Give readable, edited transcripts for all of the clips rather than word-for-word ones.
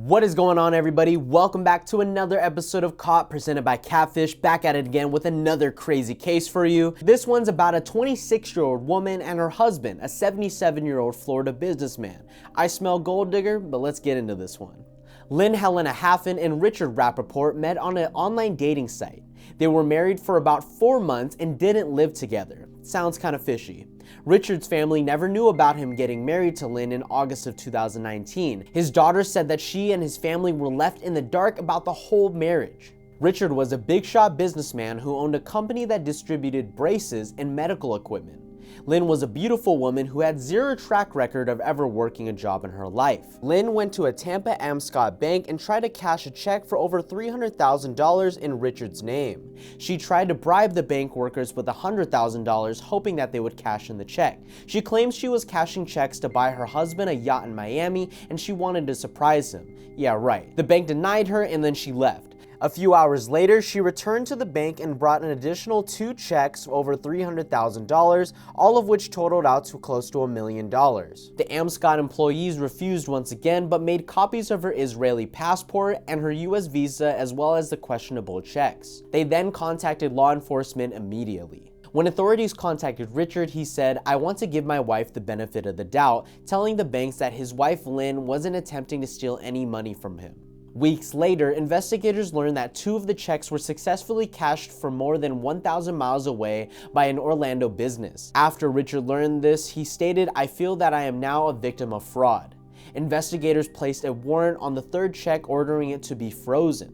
What is going on, everybody? Welcome back to another episode of Caught, presented by Catfish. Back at it again with another crazy case for you. This one's about a 26-year-old woman and her husband, a 77-year-old Florida businessman. I smell gold digger, but let's get into this one. Lynn Helena Haffen and Richard Rappaport met on an online dating site. They were married for about 4 months and didn't live together. Sounds kind of fishy. Richard's family never knew about him getting married to Lynn in August of 2019. His daughter said that she and his family were left in the dark about the whole marriage. Richard was a big shot businessman who owned a company that distributed braces and medical equipment. Lynn was a beautiful woman who had zero track record of ever working a job in her life. Lynn went to a Tampa Amscot bank and tried to cash a check for over $300,000 in Richard's name. She tried to bribe the bank workers with $100,000, hoping that they would cash in the check. She claims she was cashing checks to buy her husband a yacht in Miami, and she wanted to surprise him. Yeah, right. The bank denied her, and then she left. A few hours later, she returned to the bank and brought an additional 2 checks over $300,000, all of which totaled out to close to $1 million. The Amscot employees refused once again, but made copies of her Israeli passport and her US visa, as well as the questionable checks. They then contacted law enforcement immediately. When authorities contacted Richard, he said, "I want to give my wife the benefit of the doubt," telling the banks that his wife Lynn wasn't attempting to steal any money from him. Weeks later, investigators learned that 2 of the checks were successfully cashed from more than 1,000 miles away by an Orlando business. After Richard learned this, he stated, "I feel that I am now a victim of fraud." Investigators placed a warrant on the 3rd check, ordering it to be frozen.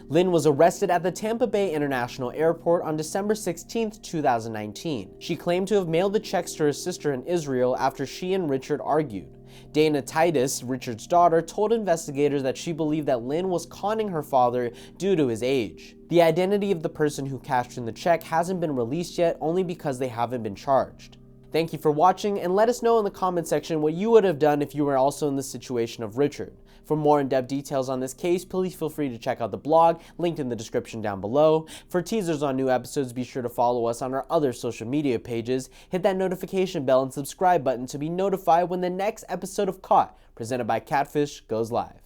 Lynn was arrested at the Tampa Bay International Airport on December 16, 2019. She claimed to have mailed the checks to her sister in Israel after she and Richard argued. Dana Titus, Richard's daughter, told investigators that she believed that Lynn was conning her father due to his age. The identity of the person who cashed in the check hasn't been released yet, only because they haven't been charged. Thank you for watching, and let us know in the comment section what you would have done if you were also in the situation of Richard. For more in-depth details on this case, please feel free to check out the blog, linked in the description down below. For teasers on new episodes, be sure to follow us on our other social media pages, hit that notification bell and subscribe button to be notified when the next episode of Caught, presented by Catfish, goes live.